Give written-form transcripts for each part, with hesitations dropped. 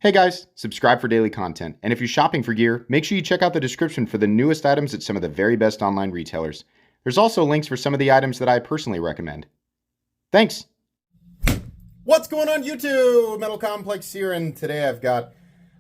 Hey guys, subscribe for daily content. And if you're shopping for gear, make sure you check out the description for the newest items at some of the very best online retailers. There's also links for some of the items that I personally recommend. Thanks! What's going on YouTube? Metal Complex here, and today I've got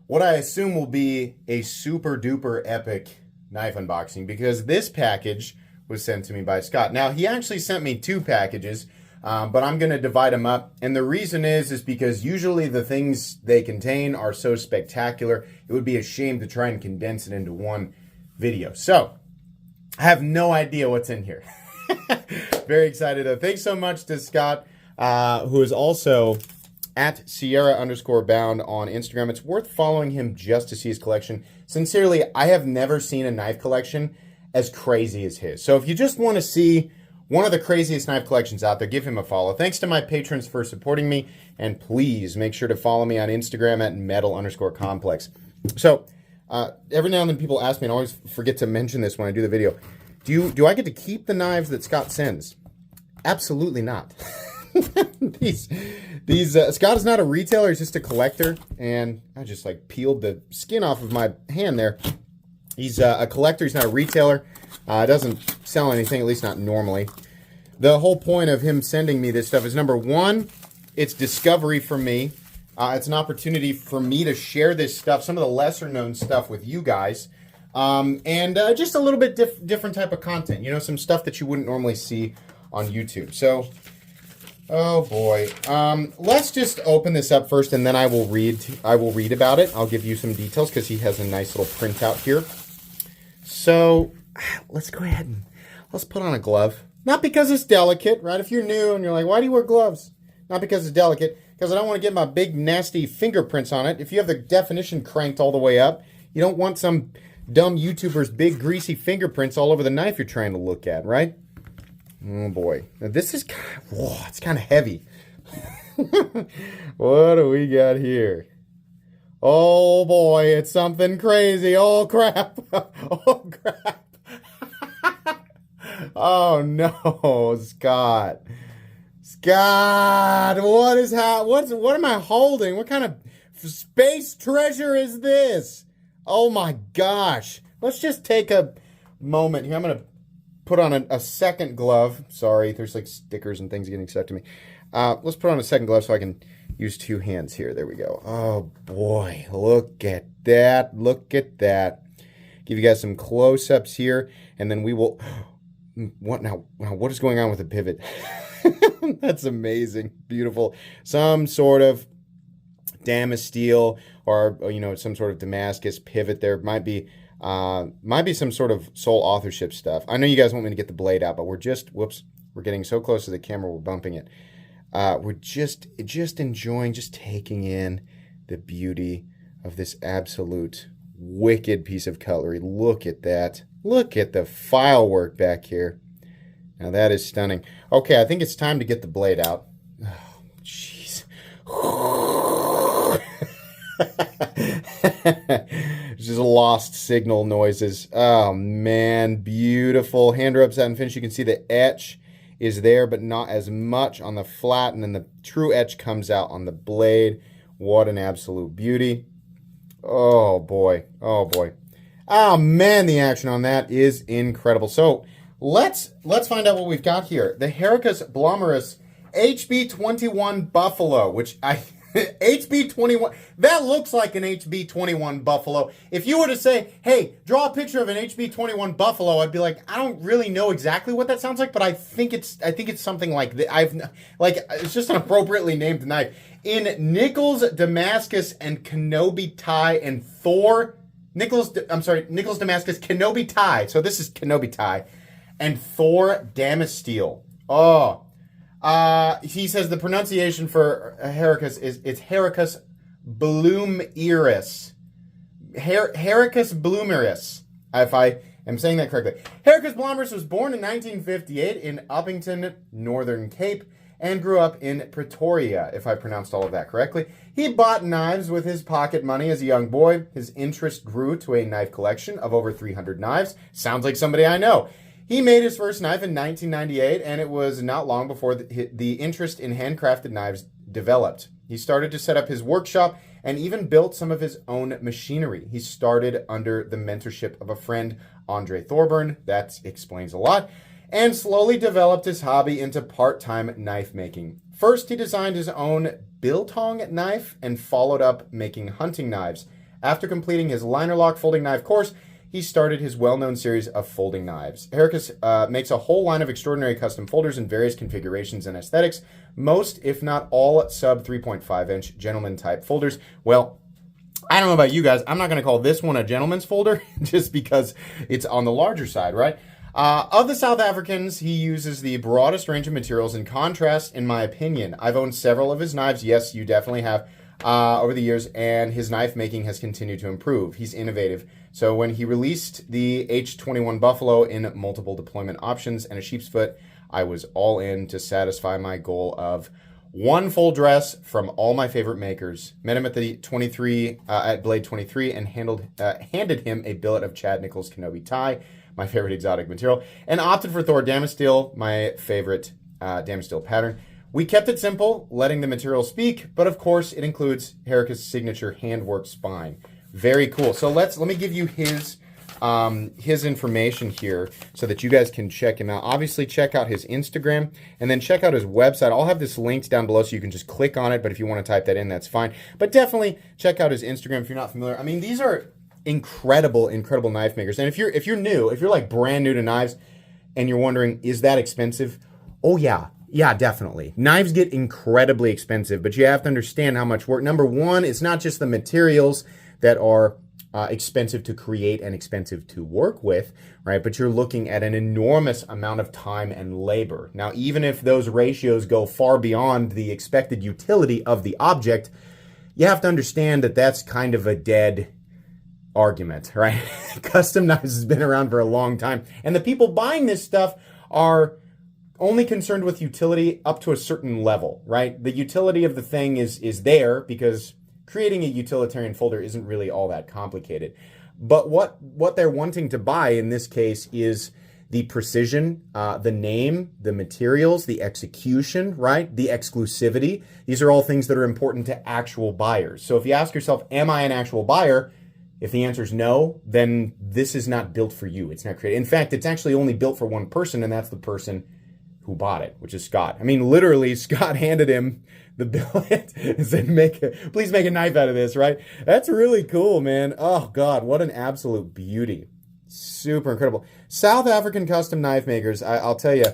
what I assume will be a super duper epic knife unboxing because this package was sent to me by Scott. Now, he actually sent me two packages, but I'm going to divide them up. And the reason is because usually the things they contain are so spectacular, it would be a shame to try and condense it into one video. So, I have no idea what's in here. Very excited though. Thanks so much to Scott, who is also at Sierra_bound on Instagram. It's worth following him just to see his collection. Sincerely, I have never seen a knife collection as crazy as his. So if you just want to see one of the craziest knife collections out there, give him a follow. Thanks to my patrons for supporting me, and please make sure to follow me on Instagram at metal_complex. So every now and then people ask me, and I always forget to mention this when I do the video, do I get to keep the knives that Scott sends? Absolutely not. Scott is not a retailer, he's just a collector, and I just like peeled the skin off of my hand there. He's a collector, he's not a retailer. Doesn't sell anything, at least not normally. The whole point of him sending me this stuff is, number one, it's discovery for me. It's an opportunity for me to share this stuff, some of the lesser known stuff with you guys. And just a little bit different type of content. You know, some stuff that you wouldn't normally see on YouTube. So, oh boy. Let's just open this up first, and then I will read about it. I'll give you some details because he has a nice little printout here. So, let's go ahead and let's put on a glove. Not because it's delicate, right? If you're new and you're like, why do you wear gloves? Not because it's delicate, because I don't want to get my big nasty fingerprints on it. If you have the definition cranked all the way up, you don't want some dumb YouTuber's big greasy fingerprints all over the knife you're trying to look at, right? Oh boy. Now this is it's kind of heavy. What do we got here? Oh boy, it's something crazy. Oh crap. Oh crap. Oh no, Scott. Scott, what am I holding? What kind of space treasure is this? Oh my gosh. Let's just take a moment here. I'm going to put on a second glove. Sorry, there's like stickers and things getting stuck to me. Let's put on a second glove so I can use two hands here. There we go. Oh boy, look at that. Look at that. Give you guys some close-ups here, and then we will... What now? What is going on with the pivot? That's amazing. Beautiful. Some sort of Damasteel or, you know, some sort of Damascus pivot there. Might be some sort of sole authorship stuff. I know you guys want me to get the blade out, but we're just, whoops, we're getting so close to the camera, we're bumping it. We're just enjoying, just taking in the beauty of this absolute wicked piece of cutlery. Look at that. Look at the file work back here. Now that is stunning. Okay, I think it's time to get the blade out. Oh, jeez. Just lost signal noises. Oh man, beautiful. Hand rub satin finish. You can see the etch is there, but not as much on the flat, and then the true etch comes out on the blade. What an absolute beauty. Oh boy. Oh boy. Oh man, the action on that is incredible. So let's find out what we've got here. The Hericus Blommerus HB21 Buffalo, which HB21, that looks like an HB21 Buffalo. If you were to say, hey, draw a picture of an HB21 Buffalo, I'd be like, I don't really know exactly what that sounds like, but I think it's something like that. It's just an appropriately named knife. In Nichols, Damascus, and Kenobi tie, and Thor, Nichols Damascus, Kenobi tie. So this is Kenobi tie, and Thor Damasteel. Oh, he says the pronunciation for Hericus it's Hericus Bloomeris. Hericus Bloomeris, if I am saying that correctly. Hericus Blommerus was born in 1958 in Uppington, Northern Cape, and grew up in Pretoria, if I pronounced all of that correctly. He bought knives with his pocket money as a young boy. His interest grew to a knife collection of over 300 knives. Sounds like somebody I know. He made his first knife in 1998, and it was not long before the interest in handcrafted knives developed. He started to set up his workshop and even built some of his own machinery. He started under the mentorship of a friend, Andre Thorburn. That explains a lot. And slowly developed his hobby into part-time knife making. First, he designed his own biltong knife and followed up making hunting knives. After completing his liner lock folding knife course, he started his well-known series of folding knives. Hericus makes a whole line of extraordinary custom folders in various configurations and aesthetics, most, if not all, sub 3.5-inch gentleman-type folders. Well, I don't know about you guys. I'm not going to call this one a gentleman's folder just because it's on the larger side, right? Of the South Africans, he uses the broadest range of materials. In contrast, in my opinion, I've owned several of his knives. Yes, you definitely have. Over the years, and his knife making has continued to improve. He's innovative. So when he released the H21 Buffalo in multiple deployment options and a sheep's foot, I was all in to satisfy my goal of one full dress from all my favorite makers. Met him at the 23 at Blade 23 and handed him a billet of Chad Nichols Kenobi tie, my favorite exotic material, and opted for Thor Damasteel, my favorite Damasteel pattern. We kept it simple, letting the material speak, but of course it includes Hericus' signature handwork spine. Very cool. So let me give you his information here so that you guys can check him out. Obviously, check out his Instagram and then check out his website. I'll have this linked down below so you can just click on it, but if you want to type that in, that's fine. But definitely check out his Instagram if you're not familiar. I mean, these are incredible knife makers. And if you're new, if you're like brand new to knives and you're wondering, is that expensive? Oh yeah. Yeah, definitely. Knives get incredibly expensive, but you have to understand how much work. Number one, it's not just the materials that are expensive to create and expensive to work with, right? But you're looking at an enormous amount of time and labor. Now, even if those ratios go far beyond the expected utility of the object, you have to understand that that's kind of a dead argument, right? Custom knives has been around for a long time, and the people buying this stuff are only concerned with utility up to a certain level, right? The utility of the thing is there because creating a utilitarian folder isn't really all that complicated. But what they're wanting to buy in this case is the precision, the name, the materials, the execution, right? The exclusivity. These are all things that are important to actual buyers. So if you ask yourself, am I an actual buyer? If the answer is no, then this is not built for you. It's not created. In fact, it's actually only built for one person, and that's the person who bought it, which is Scott. I mean, literally, Scott handed him the billet and said, please make a knife out of this, right? That's really cool, man. Oh, God, what an absolute beauty. Super incredible. South African custom knife makers, I'll tell you,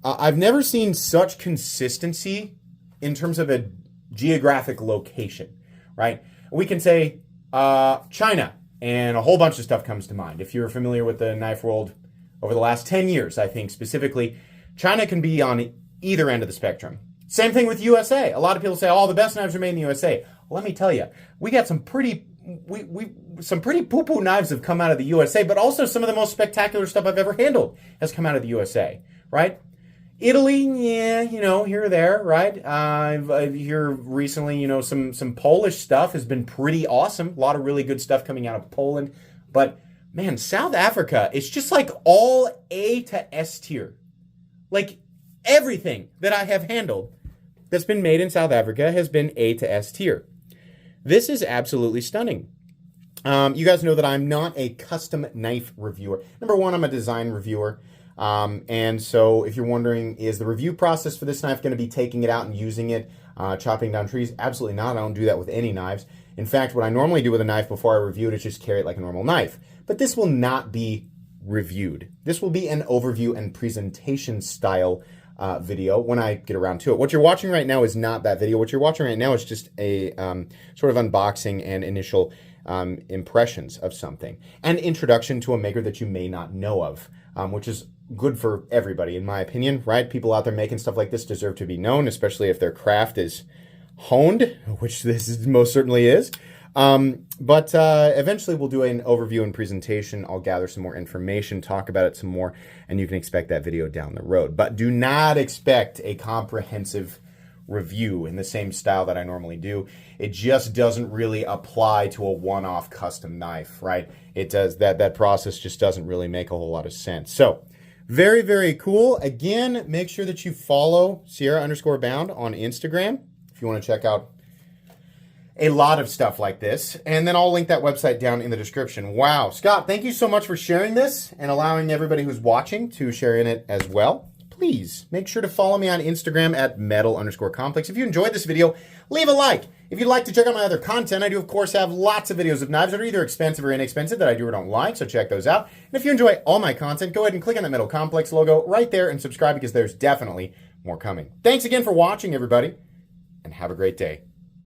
I've never seen such consistency in terms of a geographic location, right? We can say China, and a whole bunch of stuff comes to mind. If you're familiar with the knife world over the last 10 years, I think specifically, China can be on either end of the spectrum. Same thing with USA. A lot of people say, oh, the best knives are made in the USA. Well, let me tell you, we got some pretty poo-poo knives have come out of the USA, but also some of the most spectacular stuff I've ever handled has come out of the USA, right? Italy, yeah, here or there, right? I've here recently, some Polish stuff has been pretty awesome. A lot of really good stuff coming out of Poland. But, man, South Africa, it's just like all A to S tier. Like, everything that I have handled that's been made in South Africa has been A to S tier. This is absolutely stunning. You guys know that I'm not a custom knife reviewer. Number one, I'm a design reviewer. And so if you're wondering, is the review process for this knife going to be taking it out and using it, chopping down trees? Absolutely not. I don't do that with any knives. In fact, what I normally do with a knife before I review it is just carry it like a normal knife. But this will not be reviewed. This will be an overview and presentation style video when I get around to it. What you're watching right now is not that video. What you're watching right now is just a sort of unboxing and initial impressions of something. And introduction to a maker that you may not know of, which is good for everybody, in my opinion, right? People out there making stuff like this deserve to be known, especially if their craft is honed, which this most certainly is. But eventually we'll do an overview and presentation. I'll gather some more information, talk about it some more, and you can expect that video down the road. But do not expect a comprehensive review in the same style that I normally do. It just doesn't really apply to a one-off custom knife, right? It does that process just doesn't really make a whole lot of sense. So very, very cool. Again, make sure that you follow Sierra_Bound on Instagram. if you want to check out a lot of stuff like this. And then I'll link that website down in the description. Wow. Scott, thank you so much for sharing this and allowing everybody who's watching to share in it as well. Please make sure to follow me on Instagram at metal_complex. If you enjoyed this video, leave a like. If you'd like to check out my other content, I do, of course, have lots of videos of knives that are either expensive or inexpensive that I do or don't like, so check those out. And if you enjoy all my content, go ahead and click on that Metal Complex logo right there and subscribe because there's definitely more coming. Thanks again for watching, everybody, and have a great day.